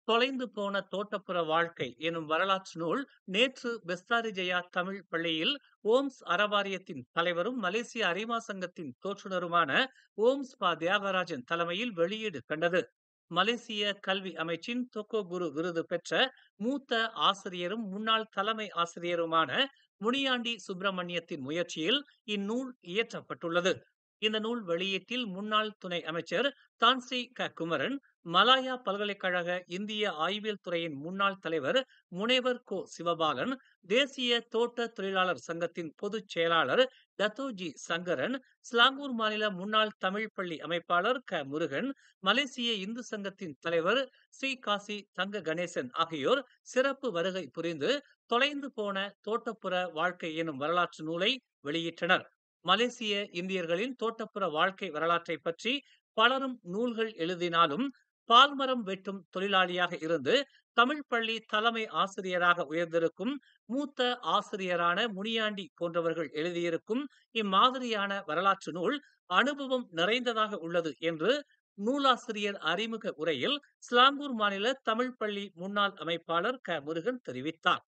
தொலைந்து போன தோட்டப்புற வாழ்க்கை எனும் வரலாற்று நூல் நேற்று பெஸ்தாரி ஜெயா தமிழ் பள்ளியில் ஓம்ஸ் அறவாரியத்தின் தலைவரும் மலேசிய அறிவா சங்கத்தின் தோற்றுநருமான ஓம்ஸ் பா தியாகராஜன் தலைமையில் வெளியீடு கண்டது. மலேசிய கல்வி அமைச்சின் தொக்கோ குரு விருது பெற்ற மூத்த ஆசிரியரும் முன்னாள் தலைமை ஆசிரியருமான முனியாண்டி சுப்பிரமணியத்தின் முயற்சியில் இந்நூல் இயற்றப்பட்டுள்ளது. இந்த நூல் வெளியீட்டில் முன்னாள் துணை அமைச்சர் தான்ஸ்ரீ க குமரன், மலாயா பல்கலைக்கழக இந்திய ஆய்வியல் துறையின் முன்னாள் தலைவர் முனைவர் கோ சிவபாலன், தேசிய தோட்ட தொழிலாளர் சங்கத்தின் பொதுச் செயலாளர் டத்தோஜி சங்கரன், ஸ்லாங்கூர் மாநில முன்னாள் தமிழ் பள்ளி அமைப்பாளர் க முருகன், மலேசிய இந்து சங்கத்தின் தலைவர் ஸ்ரீ காசி தங்க கணேசன் ஆகியோர் சிறப்பு வருகை புரிந்து தொலைந்து போன தோட்டப்புற வாழ்க்கை எனும் வரலாற்று நூலை வெளியிட்டனர். மலேசிய இந்தியர்களின் தோட்டப்புற வாழ்க்கை வரலாற்றை பற்றி பலரும் நூல்கள் எழுதினாலும் பால்மரம் வெட்டும் தொழிலாளியாக இருந்து தமிழ் பள்ளி தலைமை ஆசிரியராக உயர்ந்திருக்கும் மூத்த ஆசிரியரான முனியாண்டி போன்றவர்கள் எழுதியிருக்கும் இம்மாதிரியான வரலாற்று நூல் அனுபவம் நிறைந்ததாக உள்ளது என்று நூலாசிரியர் அறிமுக உரையில் ஸ்லாங்கூர் மாநில தமிழ் பள்ளி முன்னாள் அமைப்பாளர் க முருகன் தெரிவித்தார்.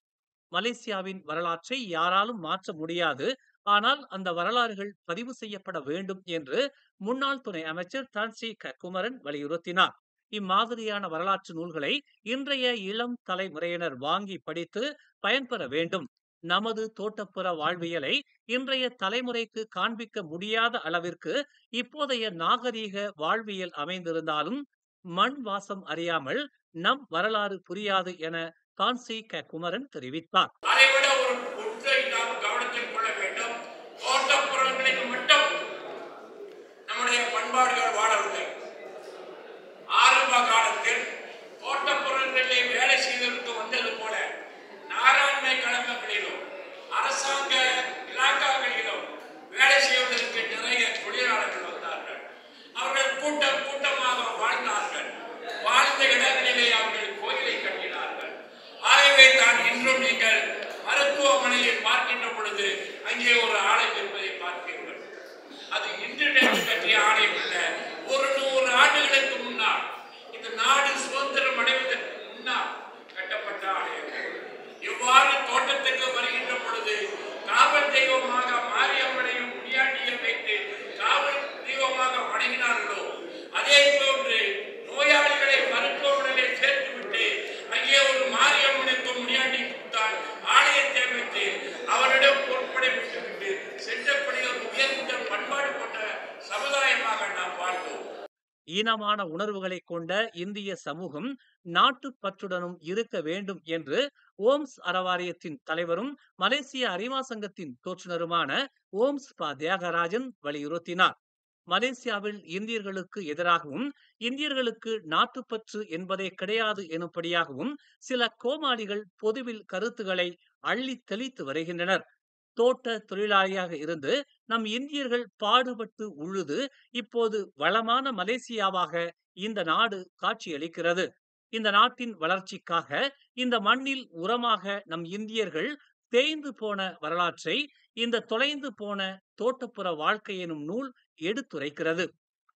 மலேசியாவின் வரலாற்றை யாராலும் மாற்ற முடியாது, ஆனால் அந்த வரலாறுகள் பதிவு செய்யப்பட வேண்டும் என்று முன்னாள் துணை அமைச்சர் தான்ஸ்ரீ க குமரன் வலியுறுத்தினார். இம்மாதிரியான வரலாற்று நூல்களை இன்றைய இளம் தலைமுறையினர் வாங்கி படித்து பயன்பெற வேண்டும். நமது தோட்டப்புற வாழ்வியலை இன்றைய தலைமுறைக்கு காண்பிக்க முடியாத அளவிற்கு இப்போதைய நாகரீக வாழ்வியல் அமைந்திருந்தாலும் மண் வாசம் அறியாமல் நம் வரலாறு புரியாது என தான்ஸ்ரீ க குமரன் தெரிவித்தார். பண்பாடுகள் வாழவில்லை. ஆரம்ப காலத்தில் தோட்டப்புறங்களிலே வேலை செய்வதற்கு வந்தது போல நாராண்மை கழகங்களிலும் அரசாங்க இலாக்காக்களிலும் வேலை செய்வதற்கு நிறைய தொழிலாளர்கள் வந்தார்கள். அவர்கள் கூட்டம் கூட்டமாக வாழ்ந்தார்கள். வாழ்ந்த இடங்களிலே அவர்கள் கோயிலை கட்டினார்கள். ஆகவே தான் இன்றும் நீங்கள் மருத்துவமனையை பார்க்கின்ற பொழுது அங்கே ஒரு ஆலயம் இருப்பதை பார்ப்பீர்கள். அது இன்று கட்டிய ஆலயம் அல்ல. ஒரு 100 ஆண்டுகளுக்கு முன்னால் இந்த நாடு சுதந்திரம் அடைவதற்கு முன்னால் கட்டப்பட்ட ஆலயங்கள். இவ்வாறு தோட்டத்துக்கு வருகின்ற பொழுது காவல் தெய்வமாக மாரியம்மனையும் முனியாண்டியும் வைத்து காவல் தெய்வமாக வணங்கினார்களோ அதே போன்று நோயாளிகளை மருத்துவமனையில் சேர்த்துவிட்டு அங்கே ஒரு மாரியம்மனுக்கும் முனியாண்டிக்கும் தான் ஆலயத்தை வைத்து அவரிடம் பொறுப்படை விட்டுவிட்டு சென்றபடி ஒரு உயர்ந்த பண்பாடு கொண்ட சமுதாயமாக நாம் வாழ்ந்தோம். ஈனமான உணர்வுகளை கொண்ட இந்திய சமூகம் நாட்டுப்பற்றுடனும் இருக்க வேண்டும் என்று ஓம்ஸ் அறவாரியத்தின் தலைவரும் மலேசிய அறிவா சங்கத்தின் தோற்றுநருமான ஓம்ஸ் பா தியாகராஜன் வலியுறுத்தினார். மலேசியாவில் இந்தியர்களுக்கு எதிராகவும் இந்தியர்களுக்கு நாட்டுப்பற்று என்பதே கிடையாது எனும்படியாகவும் சில கோமாளிகள் பொதுவில் கருத்துக்களை அள்ளி தெளித்து வருகின்றனர். தோட்ட தொழிலாளியாக இருந்து நம் இந்தியர்கள் பாடுபட்டு உழுது இப்போது வளமான மலேசியாவாக இந்த நாடு காட்சியளிக்கிறது. இந்த நாட்டின் வளர்ச்சிக்காக இந்த மண்ணில் உரமாக நம் இந்தியர்கள் தேய்ந்து போன வரலாற்றை இந்த தொலைந்து போன தோட்டப்புற வாழ்க்கை எனும் நூல் எடுத்துரைக்கிறது.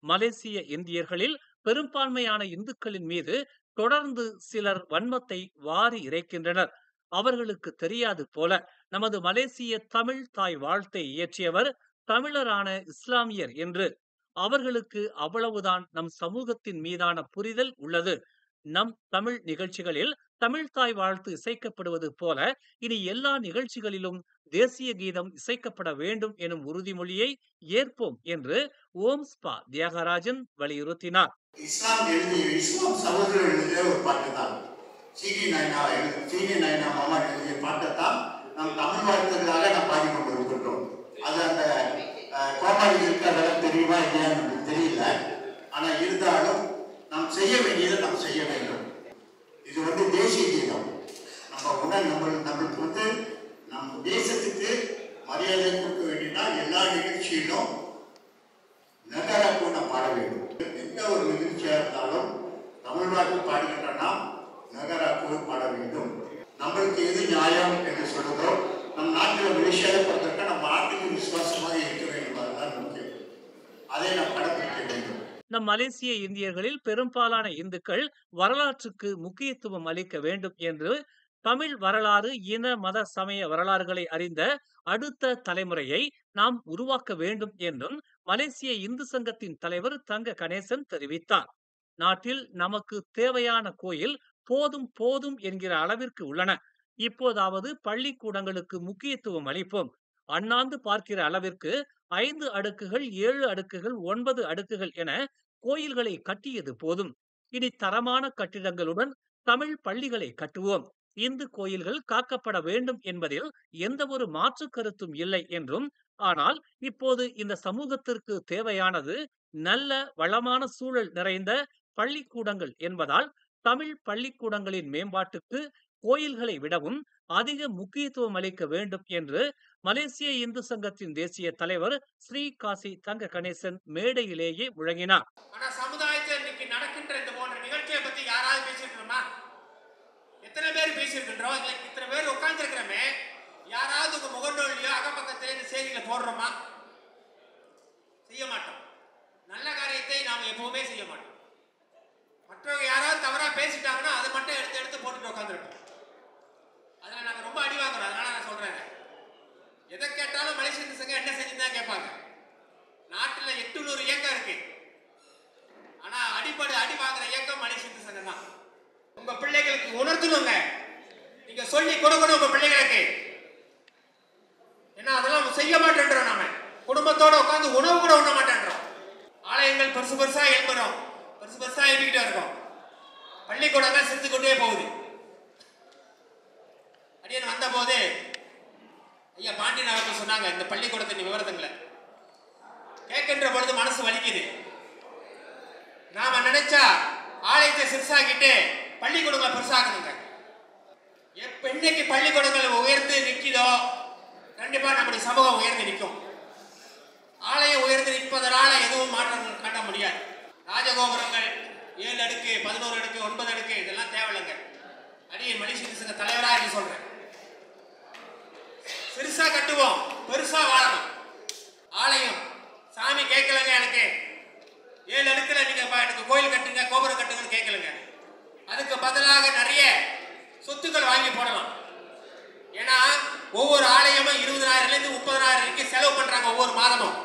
மலேசிய இந்தியர்களில் பெரும்பான்மையான இந்துக்களின் மீது தொடர்ந்து சிலர் வன்மத்தை வாரி இறைக்கின்றனர். அவர்களுக்கு தெரியாது போல நமது மலேசிய தமிழ் தாய் வாழ்த்தை இயற்றியவர் தமிழரான இஸ்லாமியர் என்று. அவர்களுக்கு அவ்வளவுதான் நம் சமூகத்தின் மீதான புரிதல் உள்ளது. நம் தமிழ் நிகழ்ச்சிகளில் தமிழ் தாய் வாழ்த்து இசைக்கப்படுவது போல இனி எல்லா நிகழ்ச்சிகளிலும் தேசிய கீதம் இசைக்கப்பட வேண்டும் எனும் உறுதிமொழியை ஏற்போம் என்று ஓம்ஸ் பா தியாகராஜன் வலியுறுத்தினார். இஸ்லாம் சகோதரர் எழுதிய ஒரு பாட்டு தான். சீனி நைனா மாமா எழுதிய பாட்டை தான் நம் தமிழ் வாழ்த்துக்காக நாம் பாடிக்கொண்டு இருக்கின்றோம். அது அந்த கோமாளிகளுக்கு அதெல்லாம் தெரியுமா இல்லையான்னு நமக்கு தெரியல. ஆனால் இருந்தாலும் நாம் செய்ய வேண்டியதை நாம் செய்ய வேண்டும். இது தேசிய கீதம். நம்மளுக்கு நம் தேசத்துக்கு மரியாதை கொடுக்க வேண்டியதா எல்லா நிகழ்ச்சியிலும் நகரக்கூட பாட வேண்டும். எந்த ஒரு நிகழ்ச்சியா இருந்தாலும் தமிழ் வாழ்த்து பாடுகின்றனா நகராக்கூட பாட வேண்டும். நம்மளுக்கு எது நியாயம் என்று சொல்றதோ நம் நாட்டில் மலேசியாவில் நம்ம நாட்டுக்கு விசுவாசமாக இருக்க வேண்டும். அதுதான் முக்கியம். அதை நாம் கடைபிடிக்க வேண்டும். நம் மலேசிய இந்தியர்களில் பெரும்பாலான இந்துக்கள் வரலாற்றுக்கு முக்கியத்துவம் அளிக்க வேண்டும் என்று தமிழ் வரலாறு, இன, மத, சமய வரலாறுகளை அறிந்த அடுத்த தலைமுறையை நாம் உருவாக்க வேண்டும் என்றும் மலேசிய இந்து சங்கத்தின் தலைவர் தங்க கணேசன் தெரிவித்தார். நாட்டில் நமக்கு தேவையான கோயில் போதும் போதும் என்கிற அளவிற்கு உள்ளன. இப்போதாவது பள்ளிக்கூடங்களுக்கு முக்கியத்துவம் அளிப்போம். அண்ணாந்து பார்க்கிற அளவிற்கு 5 அடுக்குகள், 7 அடுக்குகள், 9 அடுக்குகள் என கோயில்களை கட்டியது போதும். இனி தரமான கட்டிடங்களுடன் தமிழ் பள்ளிகளை கட்டுவோம். இந்து கோயில்கள் காக்கப்பட வேண்டும் என்பதில் எந்த ஒரு மாற்று கருத்தும் இல்லை என்றும், ஆனால் இப்போது இந்த சமூகத்திற்கு தேவையானது நல்ல வளமான சூழல் நிறைந்த பள்ளிக்கூடங்கள் என்பதால் தமிழ் பள்ளிக்கூடங்களின் மேம்பாட்டுக்கு கோயில்களை விடவும் அதிக முக்கியத்துவம் அளிக்க வேண்டும் என்று மலேசிய இந்து சங்கத்தின் தேசிய தலைவர் ஸ்ரீ காசி தங்க கணேசன் மேடையிலேயே முழங்கினார். ஆனா சமுதாயத்தில் இன்னைக்கு நடக்கின்ற இந்த போன்ற நிகழ்ச்சியை பத்தி யாராவது பேசியிருக்கிறோமா? எத்தனை பேர் பேசியிருக்கின்றோம்? இத்தனை பேர் உட்கார்ந்து இருக்கிறோமே, யாராவது உங்க முகநூலியோ அகப்பக்கத்திலே இந்த செய்திகளை போடுறோமா? செய்ய மாட்டோம். நல்ல காரியத்தை நாம் எப்பவுமே செய்ய மாட்டோம். மற்றவங்க யாராவது தவறா பேசிட்டாங்கன்னா அதை மட்டும் எடுத்து எடுத்து போட்டுட்டு உட்காந்துருப்போம். அதில் நாங்கள் ரொம்ப அடி வாங்குறோம். அதனால நான் சொல்றேன், எதை கேட்டாலும் மலேசிய இந்து சங்கம் என்ன செஞ்சுதான் கேட்பாங்க. நாட்டில் 800 இயக்கம் இருக்கு. ஆனா அடிப்படை அடி வாங்குற இயக்கம் மலேசிய இந்து சங்கம் தான். உங்க பிள்ளைகளுக்கு உணர்த்தணுங்க. நீங்க சொல்லி கொடுக்கணும் உங்க பிள்ளைகளுக்கு. ஏன்னா அதெல்லாம் செய்ய மாட்டேன்றோம். நாம குடும்பத்தோட உட்காந்து உணவு கூட உண்ண மாட்டேன்றோம். ஆலயங்கள் பெருசு பெருசா எழுப்புறோம், பெருசு பெருசா எழுப்பிக்கிட்டே இருக்கோம். பள்ளிக்கூடங்கள் செத்து கொண்டே போகுது. அடியன் வந்த போது ஐயா பாண்டியன் அவர்கள் சொன்னாங்க, இந்த பள்ளிக்கூடத்தின் விவரத்துங்களை கேட்கின்ற பொழுது மனசு வலிக்குது. நாம நினைச்சா ஆலயத்தை சிறுசாக்கிட்டு பள்ளிக்கூடங்களை பெருசாக்கணுங்க. என்னைக்கு பள்ளிக்கூடங்கள் உயர்ந்து நிற்கிதோ கண்டிப்பா நம்முடைய சமூகம் உயர்ந்து நிற்கும். ஆலயம் உயர்ந்து நிற்பதனால எதுவும் மாற்றம் காட்ட முடியாது. ராஜகோபுரங்கள் 7 அடுக்கு, 11 அடுக்கு, 9 அடுக்கு இதெல்லாம் தேவையில்லைங்க. அடியே மலேசிய இந்து சங்க தலைவரா என்று சொல்றேன், சிறுசா கட்டுவோம், பெருசா வாழணும். ஆலயம் சாமி கேட்கலங்க, எனக்கு 7 அடுக்குல நீங்க எனக்கு கோயில் கட்டுங்க, கோபுரம் கட்டுங்கன்னு கேட்கலங்க. அதுக்கு பதிலாக நிறைய சொத்துக்கள் வாங்கி போடலாம். ஏன்னா ஒவ்வொரு ஆலயமும் 20,000 இருந்து 30,000 வரைக்கும் செலவு பண்றாங்க ஒவ்வொரு மாதமும்.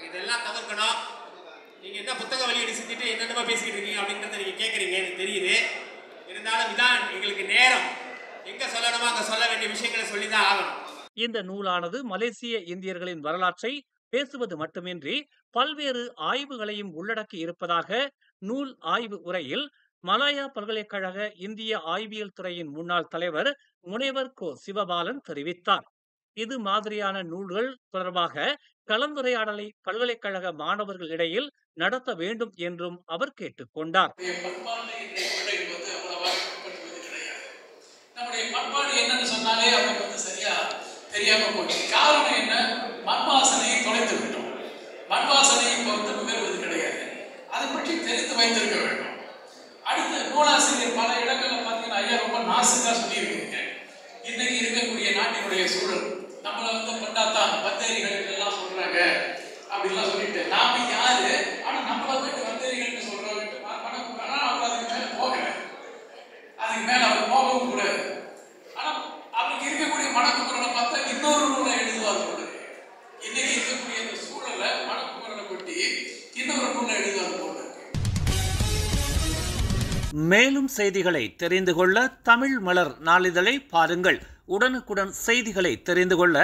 இதெல்லாம் தவிர்க்கணும். நீங்க என்ன புத்தக வெளியீடு செஞ்சுட்டு என்னென்னமா பேசிக்கிட்டு இருக்கீங்க அப்படிங்கறத நீங்க கேட்கறீங்க, எனக்கு தெரியுது. இருந்தாலும் இதான் எங்களுக்கு நேரம். எங்க சொல்லணுமோ அங்க சொல்ல வேண்டிய விஷயங்களை சொல்லிதான் ஆகணும். இந்த நூலானது மலேசிய இந்தியர்களின் வரலாற்றை பேசுவது மட்டுமின்றி பல்வேறு ஆய்வுகளையும் உள்ளடக்கி இருப்பதாக நூல் ஆய்வு உரையில் மலாயா பல்கலைக்கழக இந்திய ஆய்வியல் துறையின் முன்னாள் தலைவர் முனைவர் கோ சிவபாலன் தெரிவித்தார். இது மாதிரியான நூல்கள் தொடர்பாக கலந்துரையாடலை பல்கலைக்கழக மாணவர்கள் இடையில் நடத்த வேண்டும் என்றும் அவர் கேட்டுக்கொண்டார். நம்முடைய பண்பாடு என்னன்னு சொன்னாலே அவங்களுக்கு சரியா தெரியாம போச்சு. காரணம் என்ன? மண்வாசனையை தொலைத்து விட்டோம். மண்வாசனையை பொறுத்து பெறுவது கிடையாது. அதை பற்றி தெரிந்து வைத்திருக்க வேண்டும். அடுத்த நூலாசிரியர் பல இடங்கள்ல பார்த்தீங்கன்னா ஐயா ரொம்ப நாசுக்கா சொல்லியிருக்கீங்க. இன்னைக்கு இருக்கக்கூடிய நாட்டினுடைய சூழல் நம்மள பண்ணாதான் பந்தேரிகள் எல்லாம் சொல்றாங்க அப்படின்லாம் சொல்லிட்டு நாம யாரு, ஆனா நம்மள போயிட்டு பந்தேரிகள் சொல்றோம். அவர் அதுக்கு மேல போகல, அதுக்கு மேல அவர் போகவும் கூடாது. ஆனா அவருக்கு இருக்கக்கூடிய மனக்குமரனை பார்த்தா இன்னொரு நூலை எழுதுவார் போல. இன்னைக்கு இருக்கக்கூடிய இந்த சூழலை மனக்குமரனை கொட்டி இன்னொரு நூலை எழுதுவார் போல. மேலும் செய்திகளை தெரிந்து கொள்ள தமிழ் மலர் நாளிதழை பாருங்கள். உடனுக்குடன் செய்திகளை தெரிந்து கொள்ள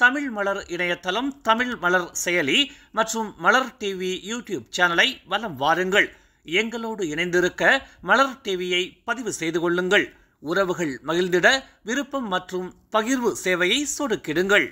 தமிழ் மலர் இணையதளம், தமிழ் மலர் செயலி மற்றும் மலர் டிவி யூடியூப் சேனலை வலம் வாருங்கள். எங்களோடு இணைந்திருக்க மலர் டிவியை பதிவு செய்து கொள்ளுங்கள். உறவுகள் மகிழ்ந்திட விருப்பம் மற்றும் பகிர்வு சேவையை சொடுக்கிடுங்கள்.